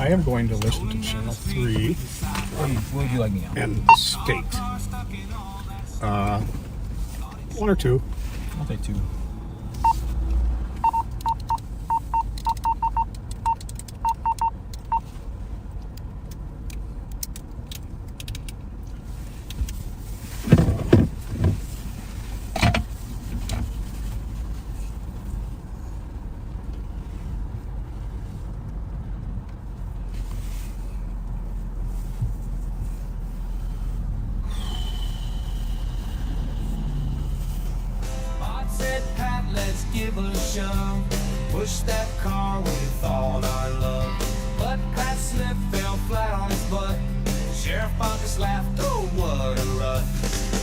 I am going to listen to Channel 3 What would you like me on? and the state. One or two. I'll take two. Let's give a shove. Push that car with all our love. But Pat Smith fell flat on his butt. Sheriff Buckus laughed, oh what a rut.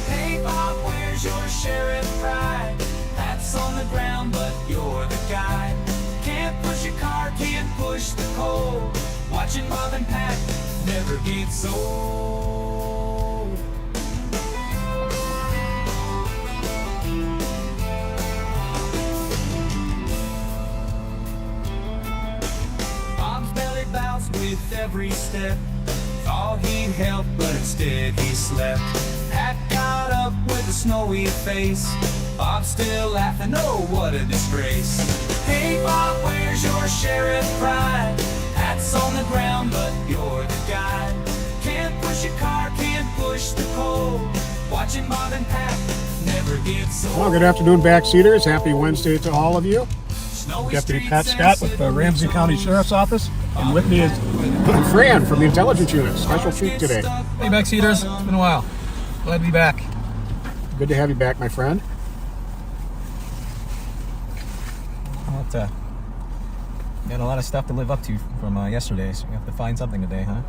Hey Bob, where's your sheriff pride? Pat's on the ground, but you're the guy. Can't push a car, can't push the coal. Watching Bob and Pat never gets old. With every step, thought he'd help, but instead he slept. Pat got up with a snowy face. Bob's still laughing, oh what a disgrace. Hey Bob, where's your sheriff pride? Pat's on the ground, but you're the guy. Can't push a car, can't push the coal. Watching Bob and Pat never gets old. Well, good afternoon, backseaters. Happy Wednesday to all of you. Deputy Pat Scott with the Ramsey County Sheriff's Office. And with me is Fran from the Intelligence Unit. Special treat today. Hey, backseaters. It's been a while. Glad to be back. Good to have you back, my friend. Got a lot of stuff to live up to from yesterday, so we have to find something today, huh?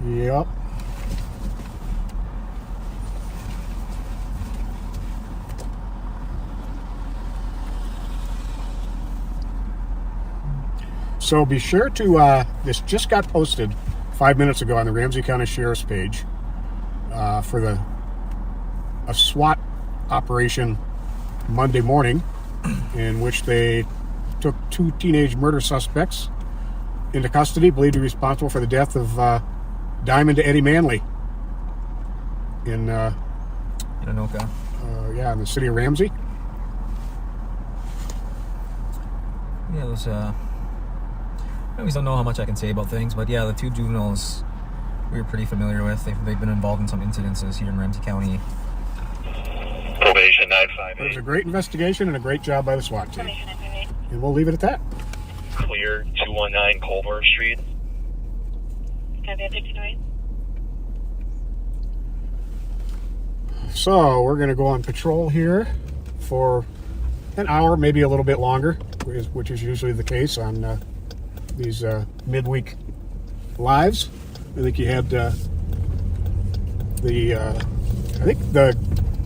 Yep. So be sure to, this just got posted 5 minutes ago on the Ramsey County Sheriff's page for a SWAT operation Monday morning in which they took two teenage murder suspects into custody, believed to be responsible for the death of Diamond Eddie Manley in Anoka. In the city of Ramsey. Yeah, those, I always don't know how much I can say about things, but yeah, the two juveniles we were pretty familiar with. They've been involved in some incidences here in Ramsey County. Probation 958. It was a great investigation and a great job by the SWAT team. And we'll leave it at that. Clear 219 Culver Street. So we're going to go on patrol here for an hour, maybe a little bit longer, which is usually the case on these midweek lives. I think you had I think the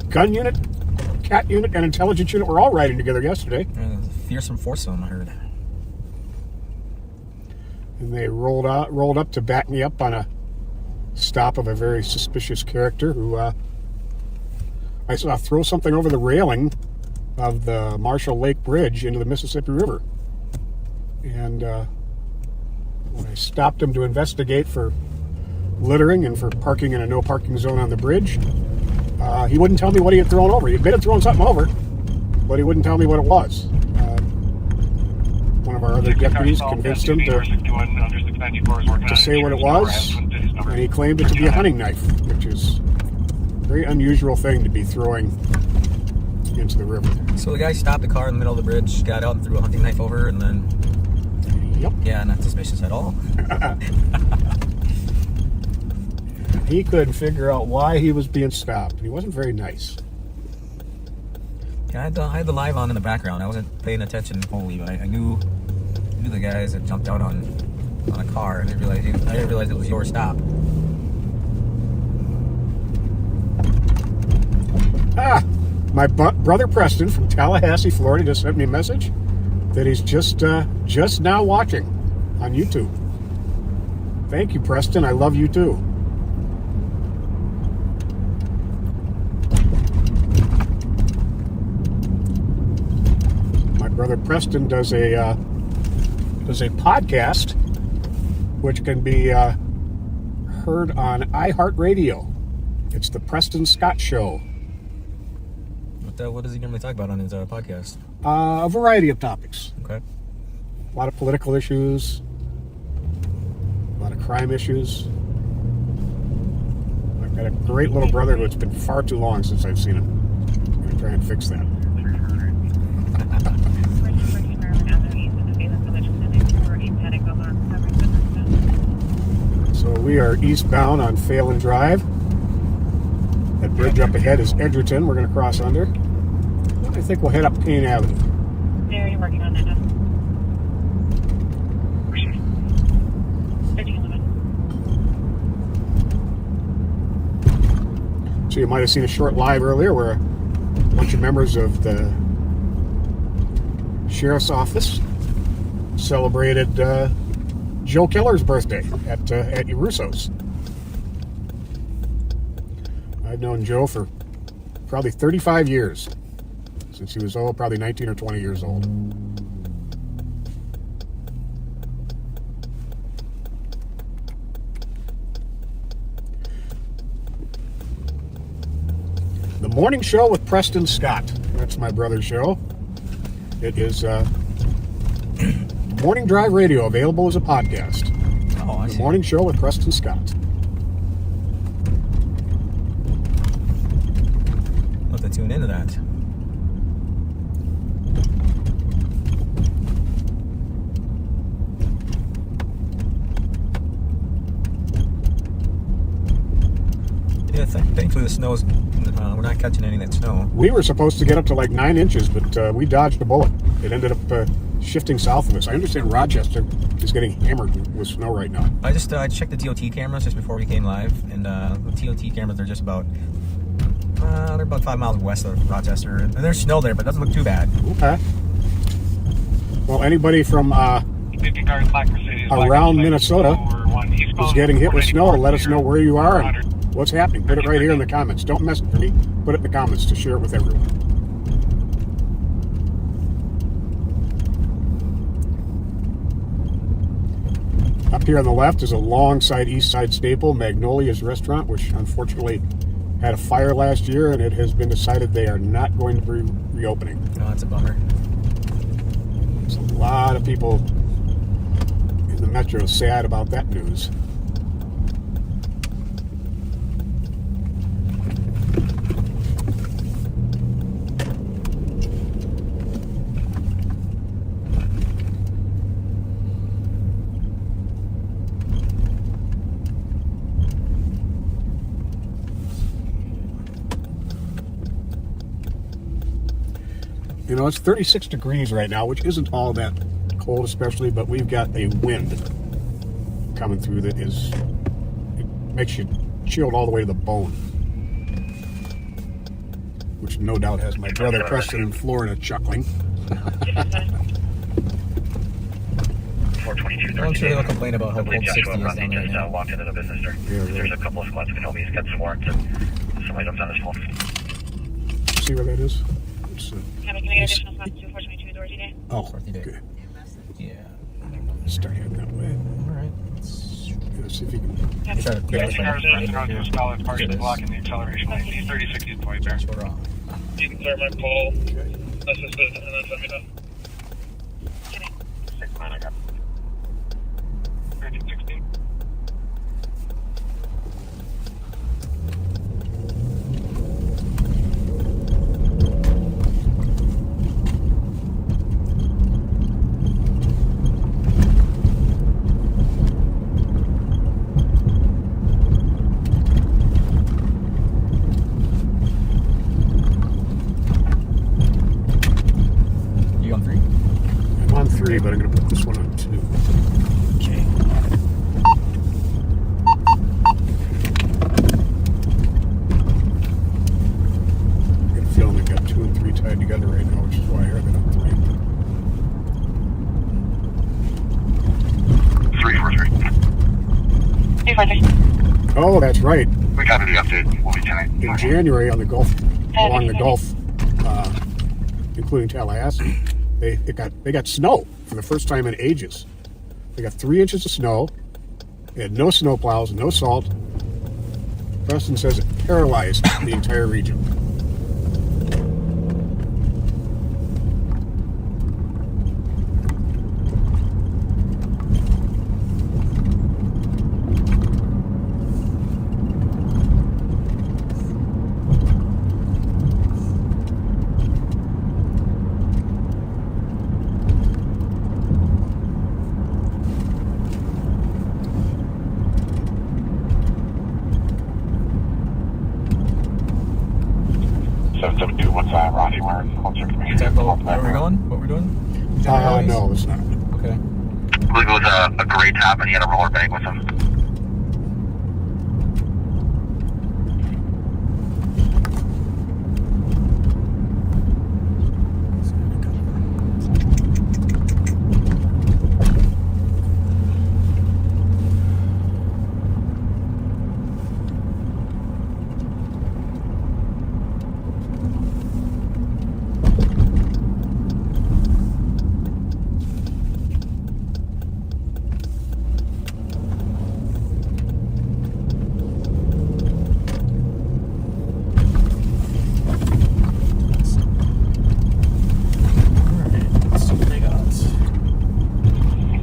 gun unit, cat unit, and intelligence unit were all riding together yesterday. Fearsome foursome, I heard. And they rolled up to back me up on a stop of a very suspicious character who I saw throw something over the railing of the Marshall Lake Bridge into the Mississippi River. And when I stopped him to investigate for littering and for parking in a no parking zone on the bridge, he wouldn't tell me what he had thrown over. He admitted throwing something over, but he wouldn't tell me what it was. One of our other deputies convinced him to say what it was, and he claimed it to be a hunting knife, which is a very unusual thing to be throwing into the river. So the guy stopped the car in the middle of the bridge, got out and threw a hunting knife over, and then... Yep. Yeah, not suspicious at all. He couldn't figure out why he was being stopped. He wasn't very nice. Yeah, I had the live on in the background. I wasn't paying attention fully, but I knew the guys that jumped out on a car, and I didn't realize it was your stop. My brother Preston from Tallahassee, Florida, just sent me a message that he's just now watching on YouTube. Thank you, Preston. I love you too. My brother Preston does a podcast which can be heard on iHeartRadio. It's the Preston Scott Show. What does he normally talk about on his podcast? A variety of topics. Okay. A lot of political issues, a lot of crime issues. I've got a great little brother who it's been far too long since I've seen him. I'm going to try and fix that. So we are eastbound on Phelan Drive. That bridge up ahead is Edgerton. We're going to cross under. I think we'll head up Payne Avenue. They're already working on that now. So you might have seen a short live earlier where a bunch of members of the sheriff's office celebrated Joe Keller's birthday at Russo's. I've known Joe for probably 35 years, since he was probably 19 or 20 years old. The Morning Show with Preston Scott. That's my brother's show. It is Morning Drive Radio, available as a podcast. Oh, I see. The Morning Show with Preston Scott. I'll have to tune into that. Yeah, thankfully the snow's... we're not catching any of that snow. We were supposed to get up to like 9 inches, but we dodged a bullet. It ended up shifting south of us. I understand Rochester is getting hammered with snow right now. I just I checked the TOT cameras just before we came live, and the TOT cameras are just about they're about 5 miles west of Rochester, and there's snow there, but it doesn't look too bad. Okay. Well, anybody from around Minnesota who's getting hit with snow, let us know where you are and what's happening. Put it right here in the comments. Don't mess with me. Put it in the comments to share it with everyone. Up here on the left is a Longside East Side staple, Magnolia's Restaurant, which unfortunately had a fire last year, and it has been decided they are not going to be reopening. Oh, that's a bummer. There's a lot of people in the metro sad about that news. You know, it's 36 degrees right now, which isn't all that cold especially, but we've got a wind coming through that is, it makes you chilled all the way to the bone. Which no doubt has my brother Preston in Florida chuckling. I'm sure they'll complain about how cold 60 is down there right now. Walked into the business there. Yeah, right. There's a couple of squads that can help me. He's got some warrants and some items on his phone. See where that is? It's, Can we get additional spots to 422 Dorothy Day? oh, Dorothy Day. okay. Yeah. Start heading that way. Alright. Let's see if you can. Try to clear this right here. Blocking the acceleration lane. He's 36 is point there. That's what we're on. You can clear my pole. Okay. That's just it, and then let me know. 6-9, I got 1316. You on 3? I'm on 3, but I'm going to put this one on 2. Okay. I get a feeling we've got 2 and 3 tied together right now, which is why I heard it on 3. 343. 343. Oh, that's right. We got the update. We'll be tonight. In January on the Gulf, along the Gulf, including Tallahassee, they got snow for the first time in ages. They got 3 inches of snow, They had no snowplows, no salt. Preston says it paralyzed the entire region. Where are we going? What we're doing? No, it's not. Okay. I believe it was a gray top and he had a roller bag with him.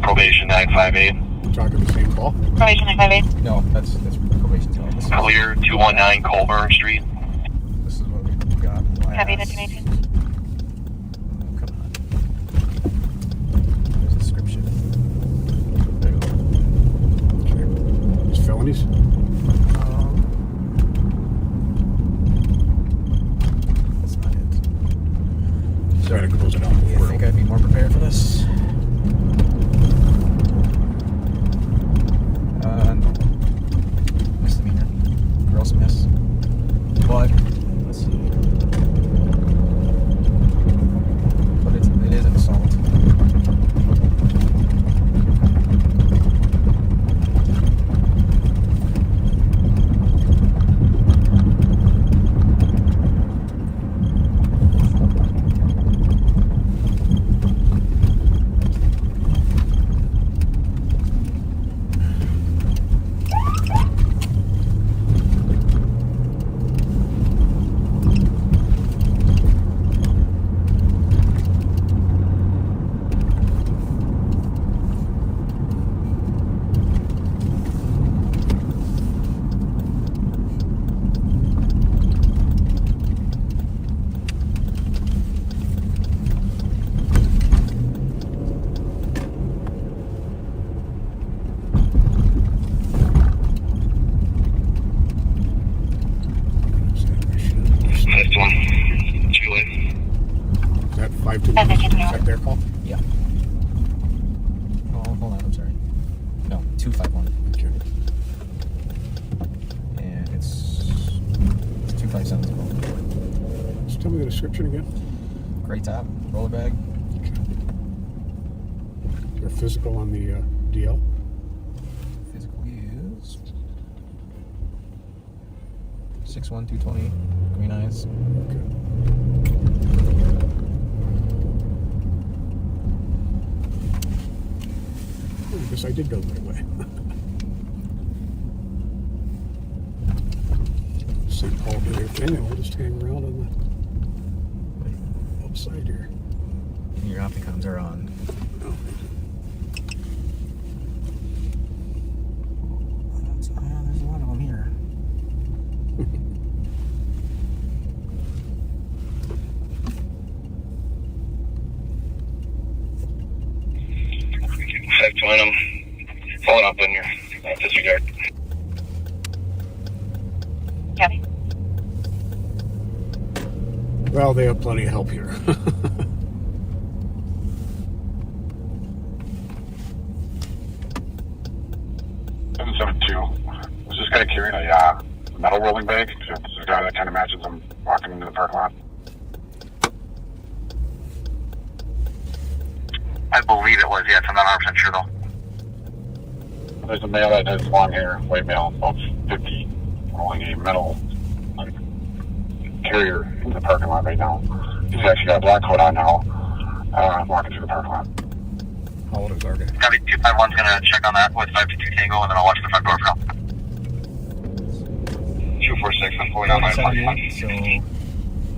Probation 958. Talking the same call. Probation 958. No, that's probation's call. This is, Clear 219 Colburn Street. this is what we got. Copy, last. 1918. Come on. There's a description. There you go. Okay. It's felonies. That's not it. Try to close it out. I think I'd be more prepared for this. No. Misdemeanor. Gross miss. But, let's see. But it is an assault. That 522. Is that their call? Yeah. Oh, hold on, I'm sorry. No, 251. Okay. And it's 257. Just tell me the description again. Gray top, roller bag. Your physical on the DL. Physical is 6'1", 220, green eyes. Okay. I guess I did go the right way. St. Paul area. Anyway, we'll just hang around on the outside here. Your opticons are on. There's a lot of them here. 520 them. Following up on your disregard. Copy. Well, they have plenty of help here. 772. Was this guy carrying a metal rolling bag? It's a guy that kind of matches him walking into the parking lot. I believe it was, yes. I'm not 100% sure though. There's a male that has long hair, white male, about 50, rolling a metal carrier in the parking lot right now. He's actually got a black coat on now, walking through the parking lot. How old is Arga? Copy, 251's gonna check on that with 522 Tango, and then I'll watch the front door for now. 246, I'm pulling out my 78, so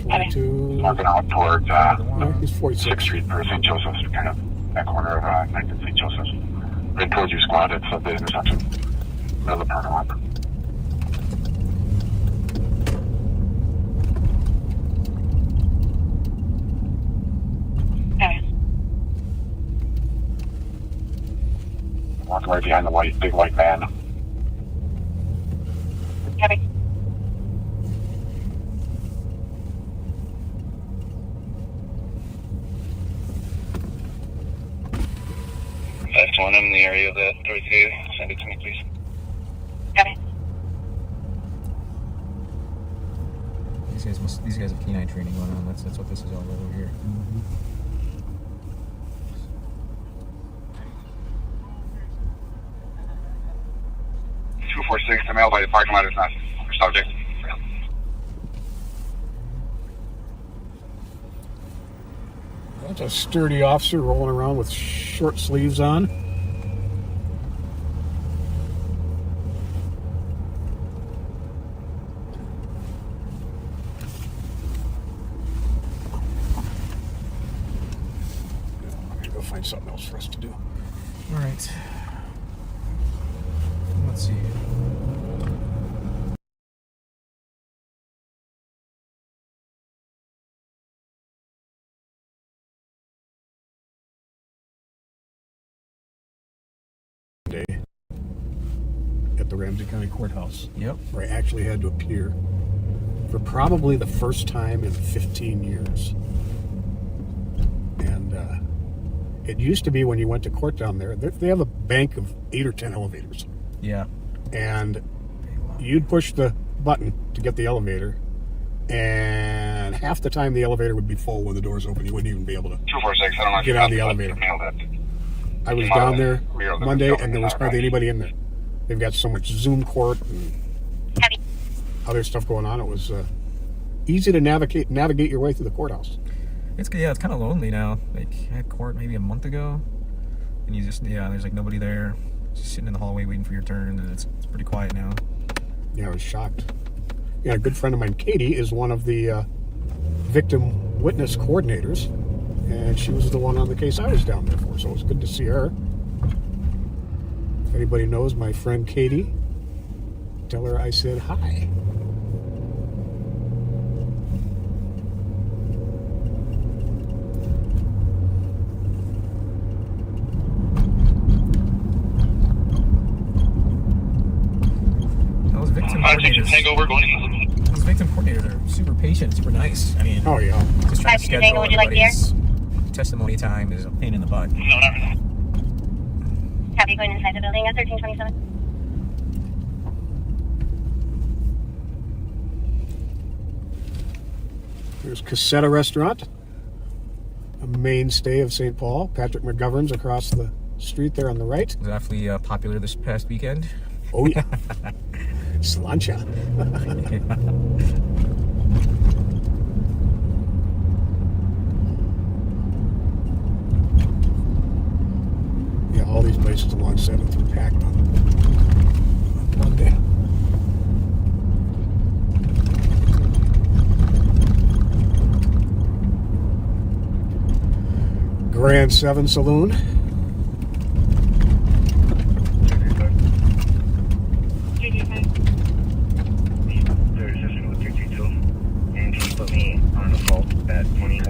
42. Marking out towards No, he's 46. 6th Street for St. Joseph's, kind of that corner of 9th and St. Joseph's. Right towards your squad, it's at the intersection. Middle of the parking lot. Okay. Walking right behind the big white van. Copy. That's one in the area of the 32. Send it to me, please. Copy. These guys have canine training going on. That's what this is all over here. 246, the mail by the parking lot is not your subject. That's a sturdy officer rolling around with short sleeves on. I'm gonna go find something else for us to do. All right. Let's see. Day at the Ramsey County Courthouse, Yep. where I actually had to appear for probably the first time in 15 years. And it used to be when you went to court down there, they have a bank of 8 or 10 elevators. Yeah. And you'd push the button to get the elevator, and half the time the elevator would be full when the doors open. You wouldn't even be able to 246, I don't know if get you out of got the but elevator. mailed it. I was down there Monday, and there was hardly anybody in there. They've got so much Zoom court and Copy. other stuff going on. It was easy to navigate your way through the courthouse. It's kind of lonely now. Like I had court maybe a month ago, and there's like nobody there, just sitting in the hallway waiting for your turn, and it's pretty quiet now. Yeah, I was shocked. Yeah, a good friend of mine, Katie, is one of the victim witness coordinators, and she was the one on the case I was down there for, so it was good to see her. If anybody knows my friend Katie, tell her I said hi. Those victim 522 coordinators, Tango, we're going in. those victim coordinators are super patient, super nice. I mean, Oh, yeah. just trying to 522 schedule Tango, would you like everybody's testimony time is a pain in the butt. No, not really. Copy. Going inside the building at 1327. There's Casetta Restaurant, a mainstay of St. Paul. Patrick McGovern's across the street there on the right. It was awfully popular this past weekend. Oh, yeah. Slancha. Yeah, all these places along 7th were packed on Monday. Grand 7 Saloon. And can you put me on assault at 20?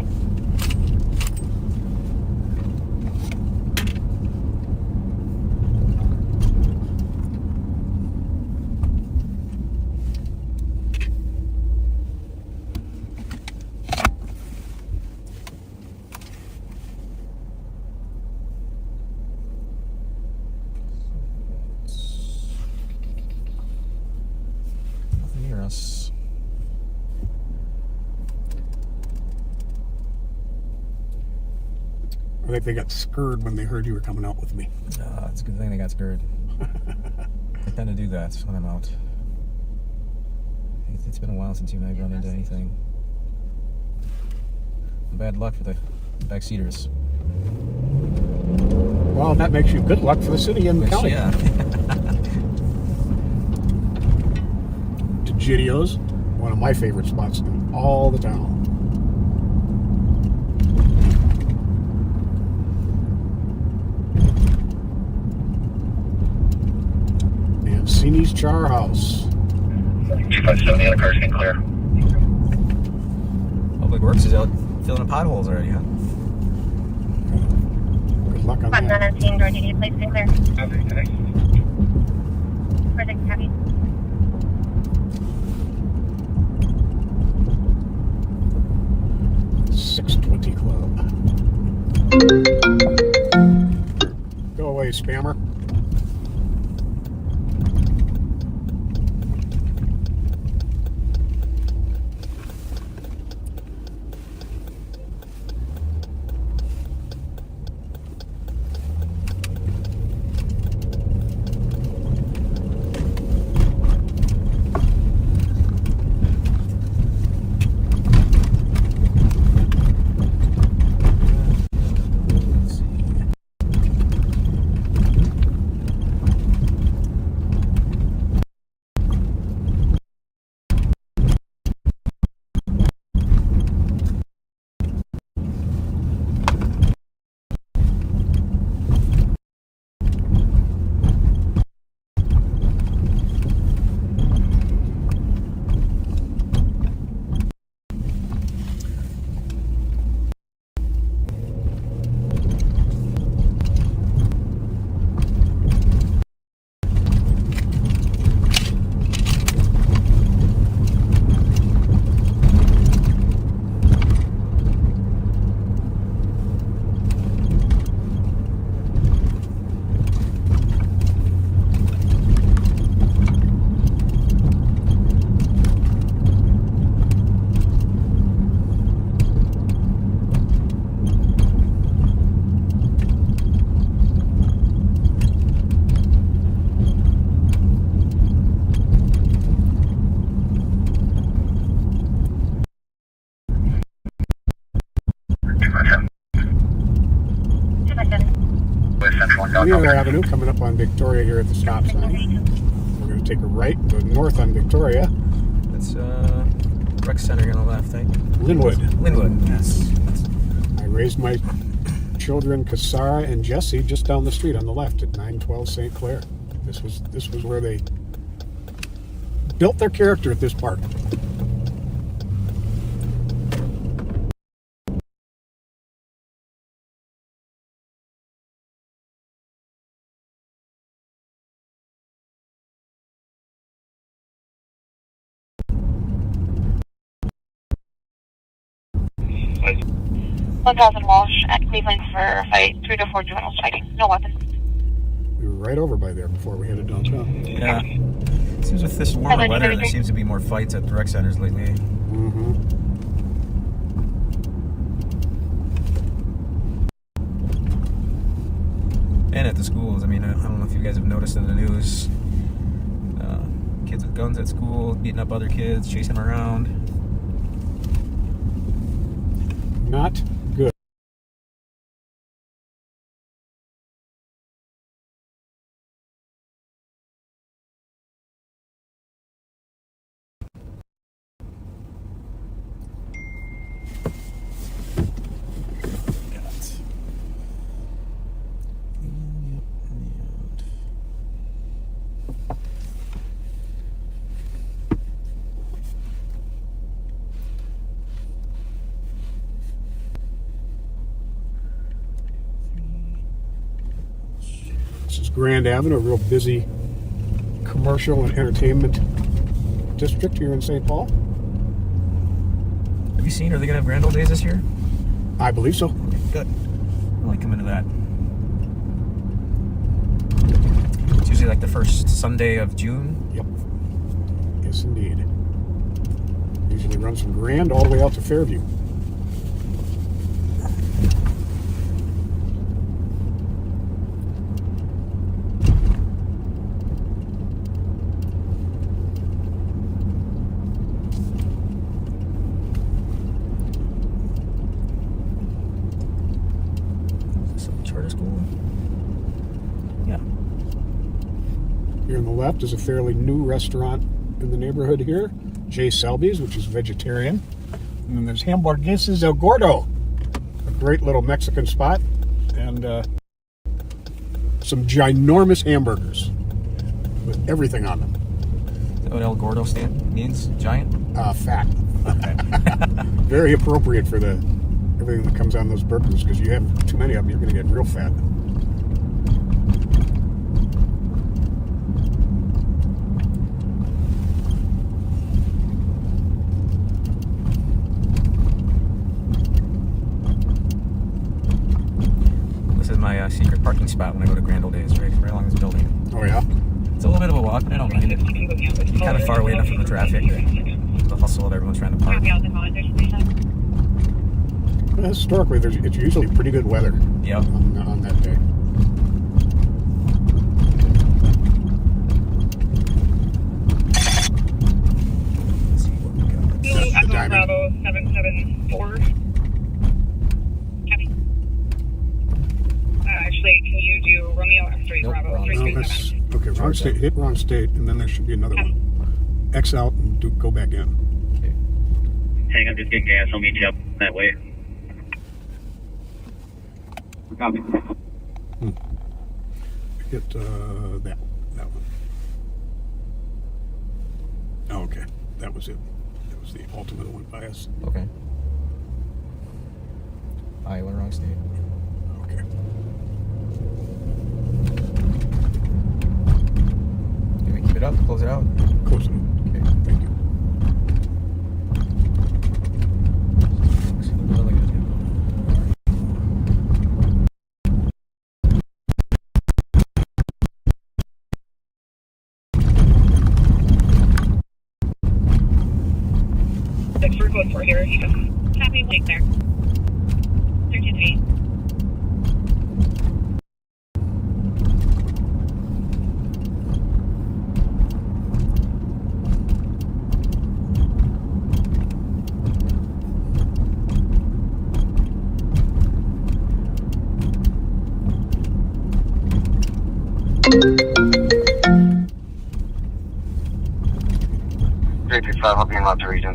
Nothing near us. I think they got scared when they heard you were coming out with me. It's a good thing they got scared. I tend to do that when I'm out. It's been a while since you and I run into anything. Bad luck for the backseaters. Well, that makes you good luck for the city and county. Yeah. Gidio's, one of my favorite spots in all the town. And Mancini's Char House. 257, the other car's getting clear. Public Works is out filling the potholes already, huh? Good luck on I'm not that. on scene, Dorothy, do you please stay clear? Okay, thanks. Perfect, happy. .620 Club. Go away, spammer. Wheeler Avenue coming up on Victoria here at the stop sign. We're going to take a right and go north on Victoria. That's rec center here on the left, I think. Linwood. Linwood, yes. I raised my children, Cassara and Jesse, just down the street on the left at 912 St. Clair. This was where they built their character at this park. Like, 1000 Walsh at Cleveland for a fight. 3 to 4 juveniles fighting. No weapons. We were right over by there before we headed downtown. Yeah. Seems with this warmer weather, there seems to be more fights at the rec centers lately. Mm-hmm. And at the schools. I mean, I don't know if you guys have noticed in the news. Kids with guns at school, beating up other kids, chasing them around. Not good. This is Grand Avenue, a real busy commercial and entertainment district here in St. Paul. Have you seen, are they going to have Grand Old Days this year? I believe so. Good. I like coming to that. It's usually like the first Sunday of June. Yep. Yes, indeed. Usually runs from Grand all the way out to Fairview. Some charter school. Here on the left is a fairly new restaurant in the neighborhood here, J. Selby's, which is vegetarian. And then there's Hamburguesas El Gordo, a great little Mexican spot, and some ginormous hamburgers with everything on them. Is that what El Gordo means? Giant? Fat. Very appropriate for everything that comes on those burgers, because you have too many of them, you're going to get real fat. This is my secret parking spot when I go to Grand Old Days, right along this building. Oh, yeah? It's a little bit of a walk, but I don't mind it. It's kind of far away enough from the traffic, the hustle of everyone's trying to park. Well, historically, it's usually pretty good weather Yep. on that day. Let's see what we got. That's the diamond. Bravo 774. Copy. Actually, can you do Romeo X3 Nope, Bravo wrong. 337? Okay, wrong state. Hit wrong state, and then there should be another one. X out and go back in. Okay. Hang up, just get gas. I'll meet you up that way. Copy. Hit that one. Oh, okay, that was it. That was the ultimate that went by us. Okay. Iowa, wrong state. Okay. Can we keep it up? Close it out? Close enough. Okay. Thank you. Code 4 here. Happy lake there. 13-8. I'll be in Lobster Region.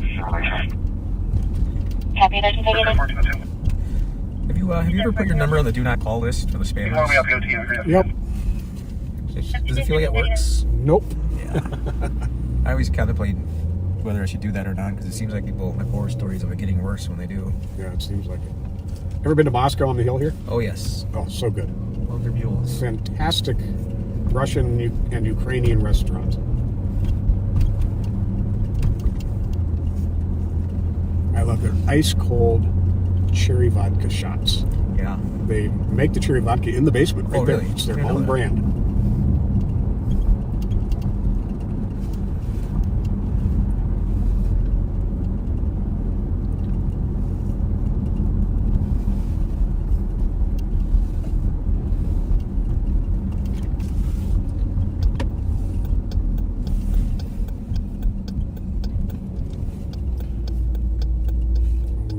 Copy, 13-8. Have you ever put your number on the do not call list for the spammers? Yep. Does it feel like it works? Nope. Yeah. I always contemplate whether I should do that or not, because it seems like people have horror stories of it getting worse when they do. Yeah, it seems like it. Ever been to Moscow on the hill here? Oh, yes. Oh, so good. Love their mules. Fantastic Russian and Ukrainian restaurant. I love their ice-cold cherry vodka shots. Yeah. They make the cherry vodka in the basement right Oh, there. really? It's their I didn't know own that. brand.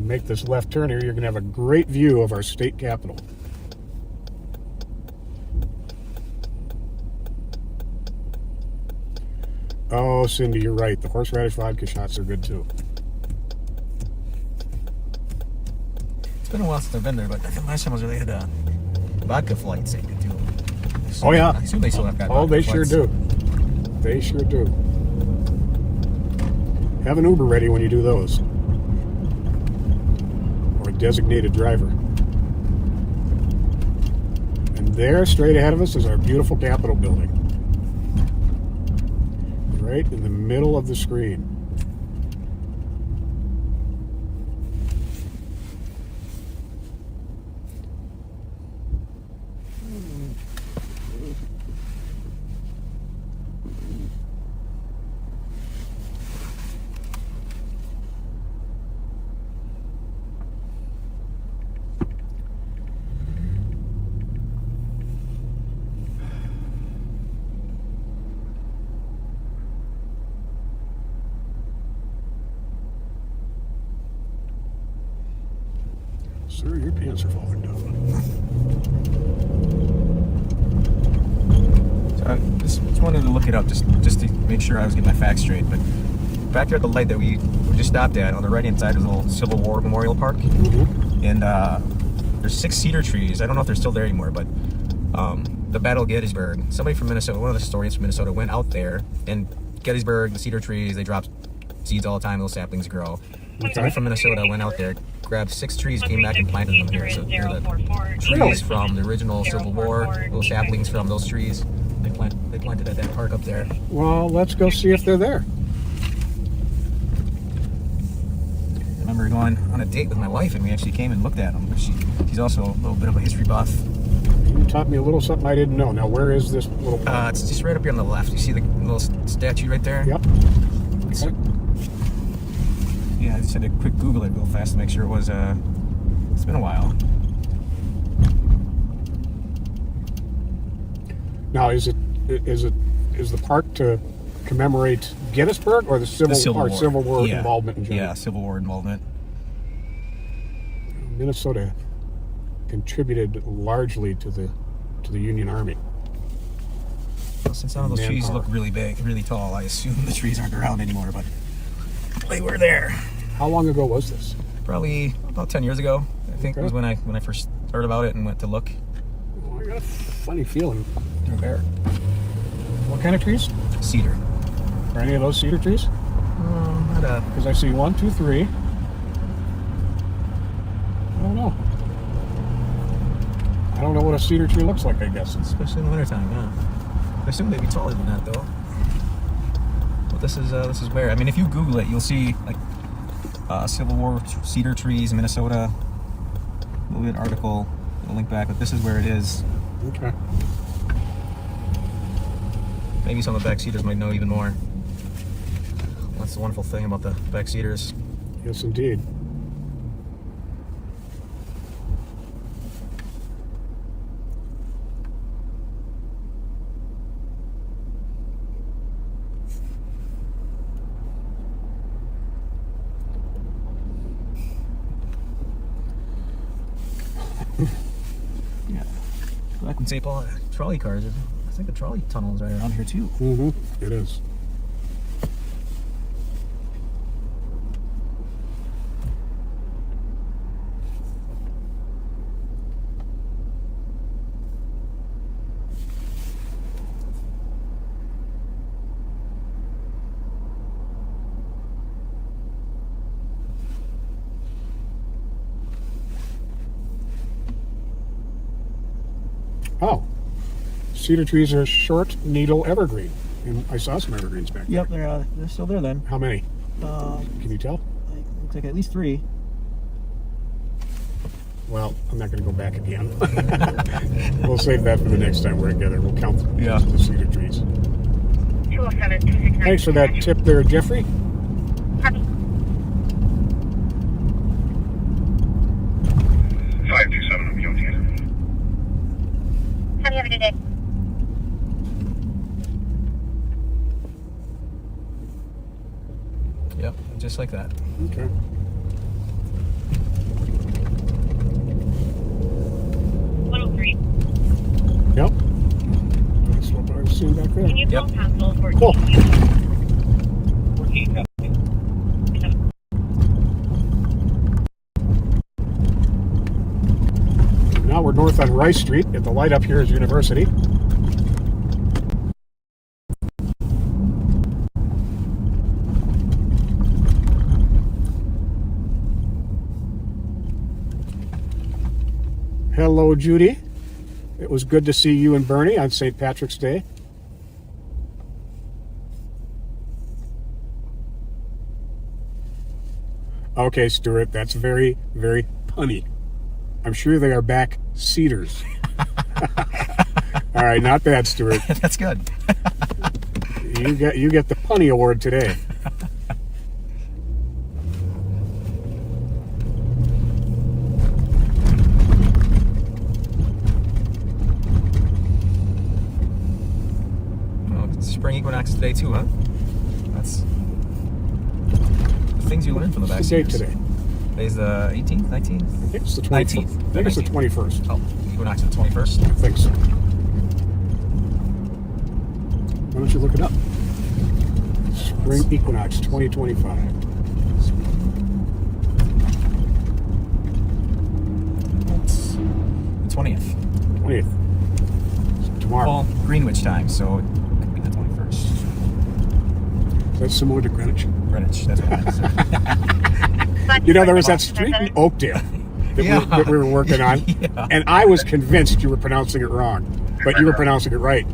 Make this left turn here, you're going to have a great view of our state capitol. Oh, Cindy, you're right. The horseradish vodka shots are good too. It's been a while since I've been there, but I think last time I was there, they had vodka flights they could do. Oh, yeah. I assume they still have got Oh, vodka they sure flights. do. They sure do. Have an Uber ready when you do those. Or a designated driver. And there, straight ahead of us, is our beautiful Capitol building. Right in the middle of the screen. Sir, your pants are falling down. So, it's wanted to look it up just to make sure I was getting my facts straight. But back there at the light that we just stopped at, on the right-hand side is a little Civil War Memorial Park. And there's 6 cedar trees. I don't know if they're still there anymore, but the Battle of Gettysburg, somebody from Minnesota, one of the historians from Minnesota went out there, and Gettysburg, the cedar trees, they drop seeds all the time, those saplings grow. Somebody from Minnesota went out there, grabbed 6 trees, came back and planted them here. So they're the trees from the original Civil War, little saplings from those trees. They planted at that park up there. Well, let's go see if they're there. I remember going on a date with my wife, and we actually came and looked at them. She's also a little bit of a history buff. You taught me a little something I didn't know. Now, where is this little... It's just right up here on the left. You see the little statue right there? Yep. Okay. Yeah, I just had to quick Google it real fast to make sure it was, it's been a while. Now, is the park to commemorate Gettysburg or the Civil War Yeah. involvement in general? Yeah, Civil War involvement. Minnesota contributed largely to the Union Army. Well, since some of those trees look really big, really tall, I assume the trees aren't around anymore, but they were there. How long ago was this? Probably about 10 years ago. I think was when I first heard about it and went to look. Oh, I got a funny feeling. They're there. What kind of trees? Cedar. Are any of those cedar trees? Because I see 1, 2, 3. I don't know. I don't know what a cedar tree looks like, I guess. Especially in the wintertime, yeah. I assume they'd be taller than that, though. But this is where, I mean, if you Google it, you'll see, like, Civil War cedar trees, Minnesota. A little bit article, a link back, but this is where it is. Okay. Maybe some of the back cedars might know even more. That's the wonderful thing about the back cedars. Yes, indeed. Yeah. Back in St. Paul, trolley cars. I think the trolley tunnel is right around here too. Mm-hmm. It is. Oh. Cedar trees are short needle evergreen. And I saw some evergreens back there. Yep, they're still there then. How many? Can you tell? Looks like at least 3. Well, I'm not going to go back again. We'll save that for the next time we're together. We'll count the cedar trees. 207-269. Thanks for that tip there, Jeffrey. Copy. 527, I'm guilty. Have a good day. Yep, just like that. Okay. Yep. That's what I was seeing back there. Can you call Council for Cool. Now we're north on Rice Street. At the light up here is University. Hello, Judy. It was good to see you and Bernie on St. Patrick's Day. Okay, Stuart, that's very, very punny. I'm sure they are back cedars. All right, not bad, Stuart. That's good. You get the punny award today. Spring equinox today too, huh? That's the things you learn from the back. What's the date today? Today's the 18th, 19th? I think it's the 19th. 20th. I think it's the 21st. Oh, equinox is the 21st. I think so. Why don't you look it up? Spring Equinox 2025. It's the 20th. 20th. So tomorrow. Well, Greenwich time, so it could be the 21st. Is that similar to Greenwich? Greenwich, that's what it is. You know, there was that street in Oakdale that we were working on, and I was convinced you were pronouncing it wrong, but you were pronouncing it right.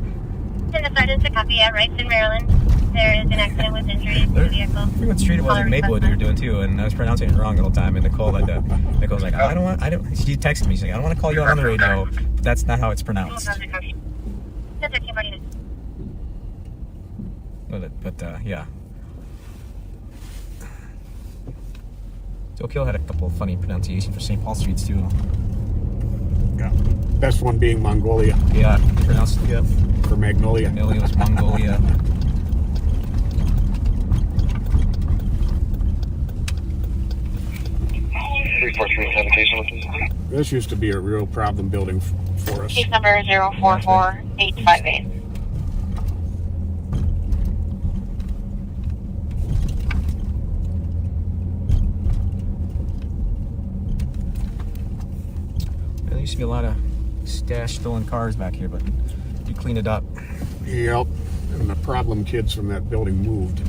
And the sergeant's a copy at Wrights in Maryland. There is an accident with injuries to the vehicle. We went straight it was in Maplewood we were doing too, and I was pronouncing it wrong the whole time. And Nicole had to. Nicole's like, She texted me saying, I don't want to call you out on the radio. That's not how it's pronounced. That's 1349. But yeah. Joe Kill had a couple of funny pronunciations for St. Paul streets too. Yeah. Best one being Mongolia Yeah, he pronounced it. for Magnolia. Magnolia was Mongolia. This used to be a real problem building for us. Case number 044858. There used to be a lot of stashed stolen cars back here, but you cleaned it up. Yep. And the problem kids from that building moved.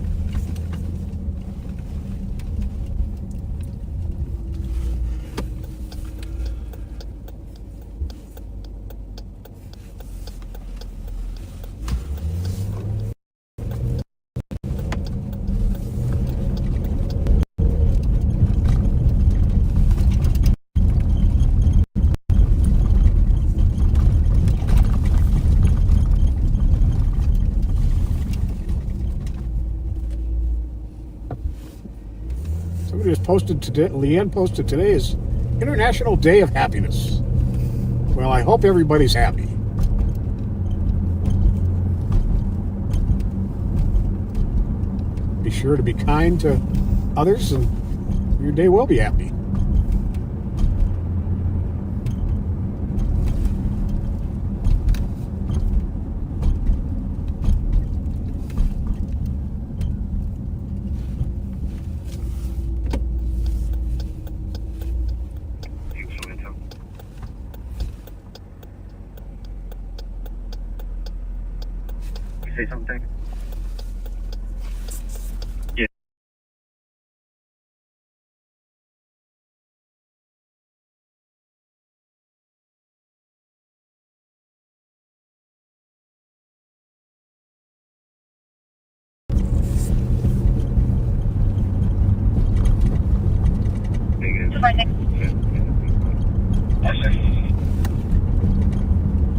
Somebody has posted today, Leanne posted today is International Day of Happiness. Well, I hope everybody's happy. Be sure to be kind to others and your day will be happy. Say something? Yeah.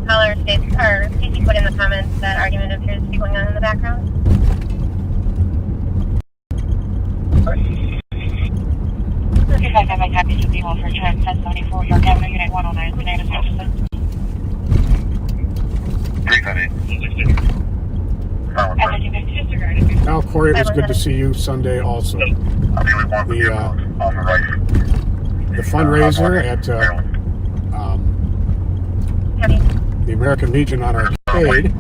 Caller states, or Casey put in the comments that argument appears to be going on in the background. If I have a copy to be for Trent 1074 York Avenue, Unit 109, the name is Hutchinson. 398. Now, Corey, it was good to see you Sunday also. The fundraiser at the American Legion on Arcade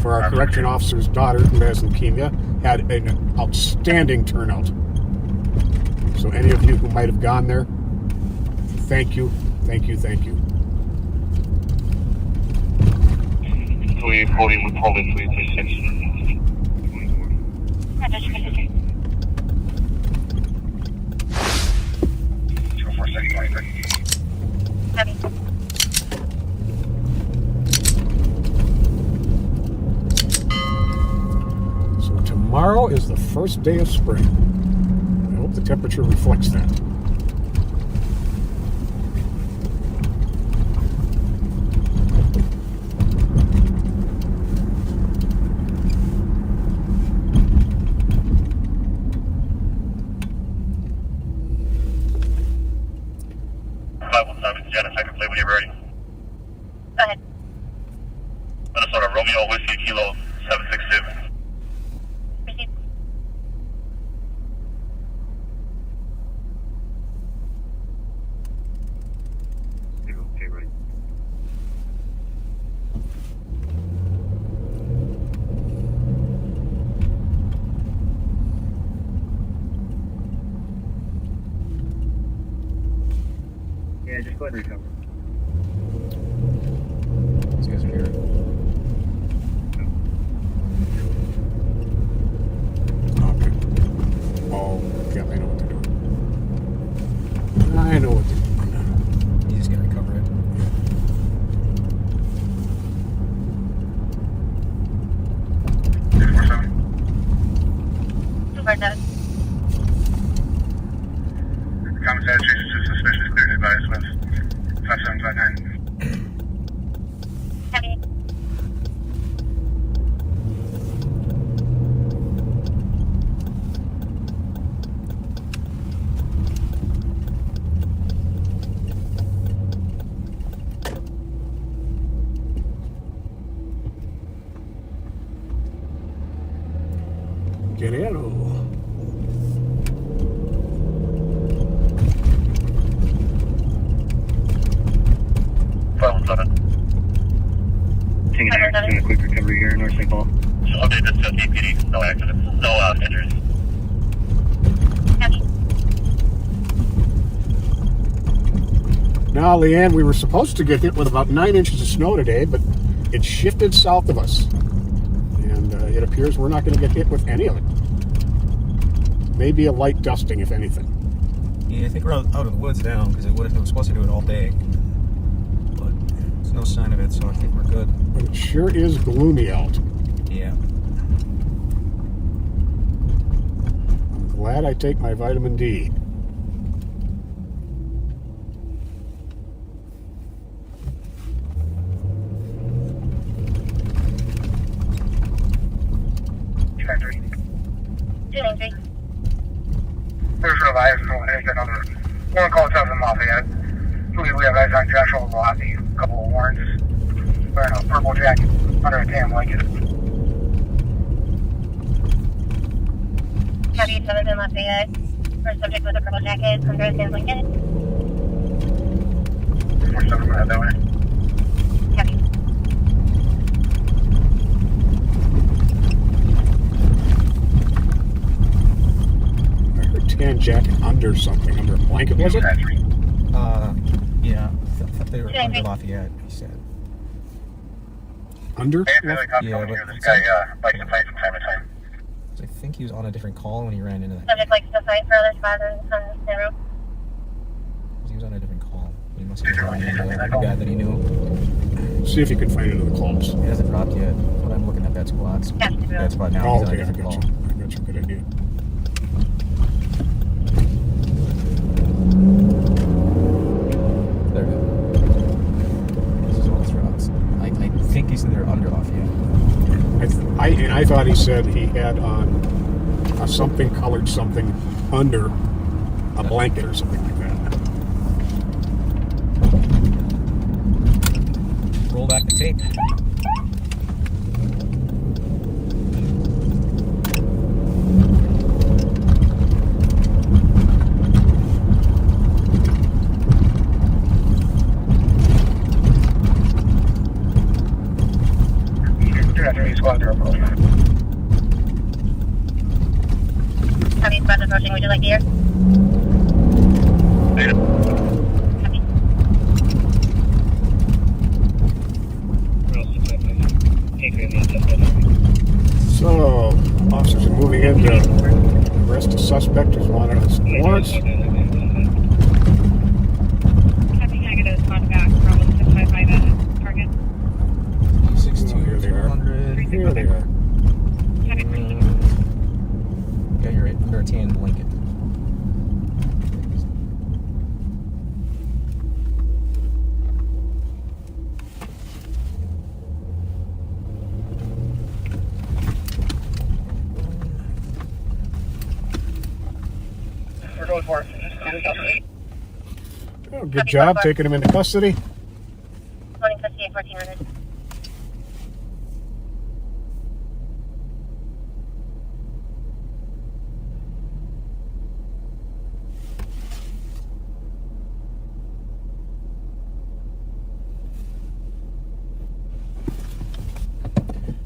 for our correction officer's daughter who has leukemia had an outstanding turnout. So any of you who might have gone there, thank you, thank you, thank you. 340 with Poland 336. Heavy. So tomorrow is the first day of spring. I hope the temperature reflects that. Janice, I can play when you're ready. Go ahead. Minnesota Romeo Whiskey Kilo 762. Proceed. Okay, ready. go ahead and recover. These guys are here. Okay. Oh, yeah, I know what they're doing. I know what they're doing. You just gotta recover it. Super done. Commissary changes to suspicious cleared advice with 5759. Heavy. Guerrero. Taking action, doing a quick recovery here in North St. Paul. Update this to TPD. No accidents. No injuries. Heavy. Now, Leanne, we were supposed to get hit with about 9 inches of snow today, but it shifted south of us. And it appears we're not going to get hit with any of it. Maybe a light dusting, if anything. Yeah, I think we're out of the woods now because it was supposed to do it all day. But there's no sign of it, so I think we're good. But it sure is gloomy out. Yeah. I'm glad I take my vitamin D. First revive from another one call south from Lafayette. We have eyes on Joshua Velocity, a couple of warrants. Wearing a purple jacket under a tan blanket. Heavy 7 in Lafayette. First subject with a purple jacket under a tan blanket. We're still going that way. Heavy. I heard tan jacket under something, under a blanket, was it? Yeah. I thought they were under Lafayette, he said. Under? Yeah, Yeah, but this guy likes to fight from time to time. I think he was on a different call when he ran into that. Subject likes to fight for other spots on the road. He was on a different call. He must have run into a guy that he knew. See if you can find it in the calls. He hasn't dropped yet, but I'm looking at that squad. That squad now. Oh, He's on a okay, I different got call. you. I got you. Good idea. They're good. This is all his routes. I think he's there under Lafayette. I thought he said he had on a something colored something under a blanket or something like that. Roll back the tape. Heavy spots approaching. Would you like to hear? Heavy. So, officers are moving in to arrest a suspect who's wanted on warrants. Heavy negative contact from 655 at target. 62 Here they are. 400. Here they are. Heavy Yeah, you're right. Under a tan blanket. We're going for it. Oh, good job taking him into custody. Loading 58 1400.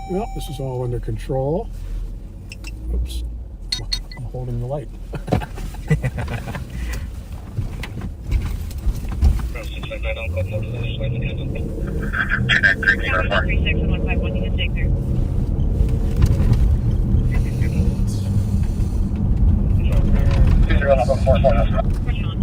Well, this is all under control. Oops. I'm holding the light. right on code mode. Just wait a minute. 2934. 36 and 151, you can take there. Push on.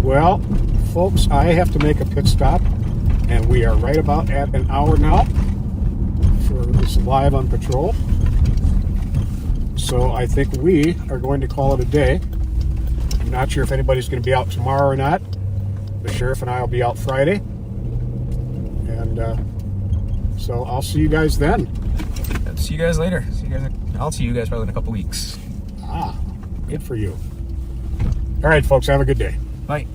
Well, folks, I have to make a pit stop, and we are right about at an hour now for this live on patrol. So I think we are going to call it a day. I'm not sure if anybody's going to be out tomorrow or not. The sheriff and I will be out Friday. And so I'll see you guys then. See you guys later. I'll see you guys probably in a couple weeks. Ah, good for you. All right, folks, have a good day. Bye.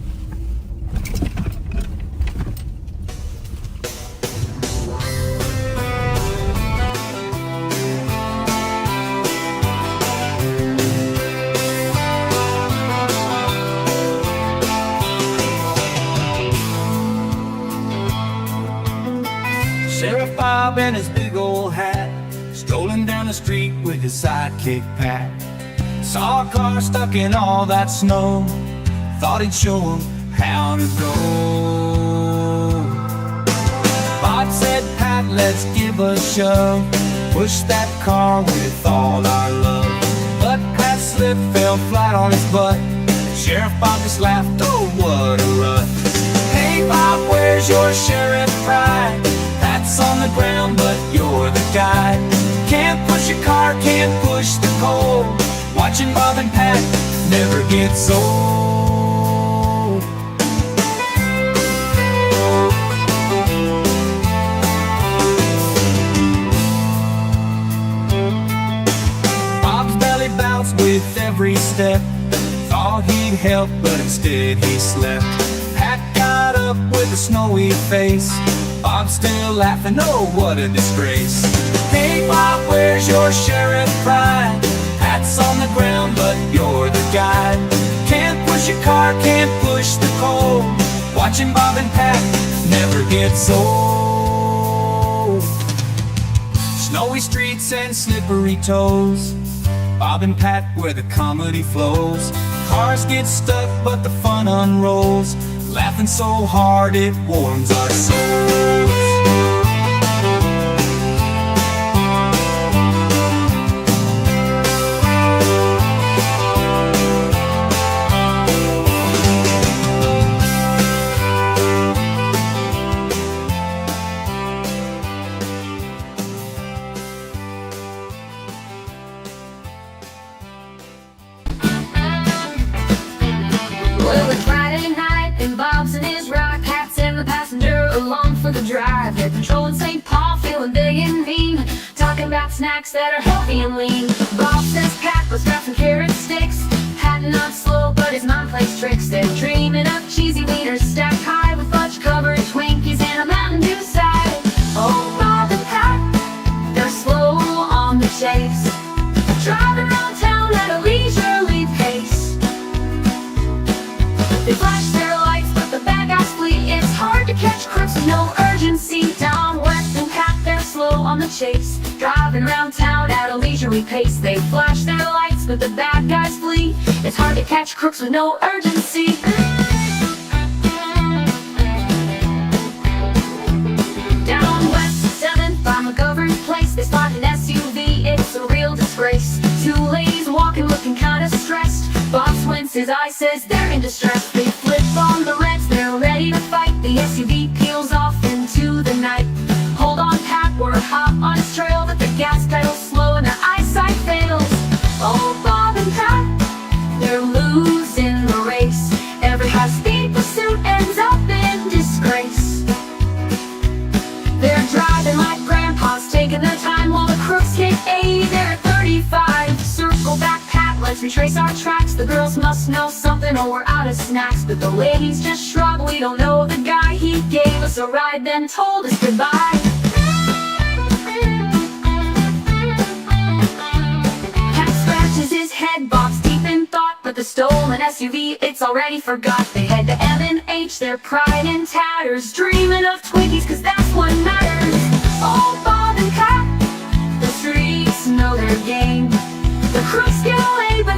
Sheriff Bob and his big old hat, strolling down the street with his sidekick Pat. Saw a car stuck in all that snow, thought he'd show him how to go. Bob said, Pat, let's give a shove, push that car with all our love. But Pat slipped, fell flat on his butt. Sheriff Bob just laughed, oh what a rut. Hey Bob, where's your sheriff pride? Pat's on the ground, but you're the guide. Can't push a car, can't push the coal. Watching Bob and Pat never gets old. Bob's belly bounced with every step. Thought he'd help, but instead he slept. Pat got up with a snowy face. Bob's still laughing, oh what a disgrace. Hey Bob, where's your sheriff pride? Pat's on the ground, but you're the guide. Can't push a car, can't push the coal. Watching Bob and Pat never gets old. Snowy streets and slippery toes, Bob and Pat where the comedy flows. Cars get stuck, but the fun unrolls. Laughing so hard it warms our souls. Well, it's Friday night and Bob's in his rock hats and the passenger along for the drive. They're patrolling St. Paul, feeling big and mean, talking about snacks that are healthy and lean. Bob says Pat was grabbing carrot sticks. Pat not slow, but his mind plays tricks. They're dreaming of cheesy wieners stacked high with fudge covered Twinkies and a Mountain Dew side. Oh, Bob and Pat, they're slow on the chase, driving around town at a leisurely pace. They flash their lights, but the bad guys flee. It's hard to catch crooks with no urgency. Down west and Pat, they're slow on the chase, driving around town at a leisurely pace. They flash their lights, but the bad guys flee. It's hard to catch crooks with no urgency. Down west, 7th by McGovern Place, they spot an SUV. It's a real disgrace. Two ladies walking, looking kinda stressed. Bob squints his eye, says they're in distress. They flip on the reds, they're ready to fight. The SUV peels off into the night. Hold on, Pat, we're hot on his trail, but the gas pedal's slow and their eyesight fails. Oh, Bob and Pat, they're losing the race. Every high-speed pursuit ends up in disgrace. They're driving like grandpas, taking their time while the crooks hit 80. They're at 35. Circle back, Pat, let's retrace our tracks. The girls must know something or we're out of snacks. But the ladies just shrug, we don't know the guy. He gave us a ride, then told us goodbye. Pat scratches his head, Bob's deep in thought, but the the stolen SUV, it's already forgot. They head to M&H, their pride in tatters, dreaming of Twinkies, cause that's what matters. Oh, Bob and Cap, the streets know their game. The crooks get laid, but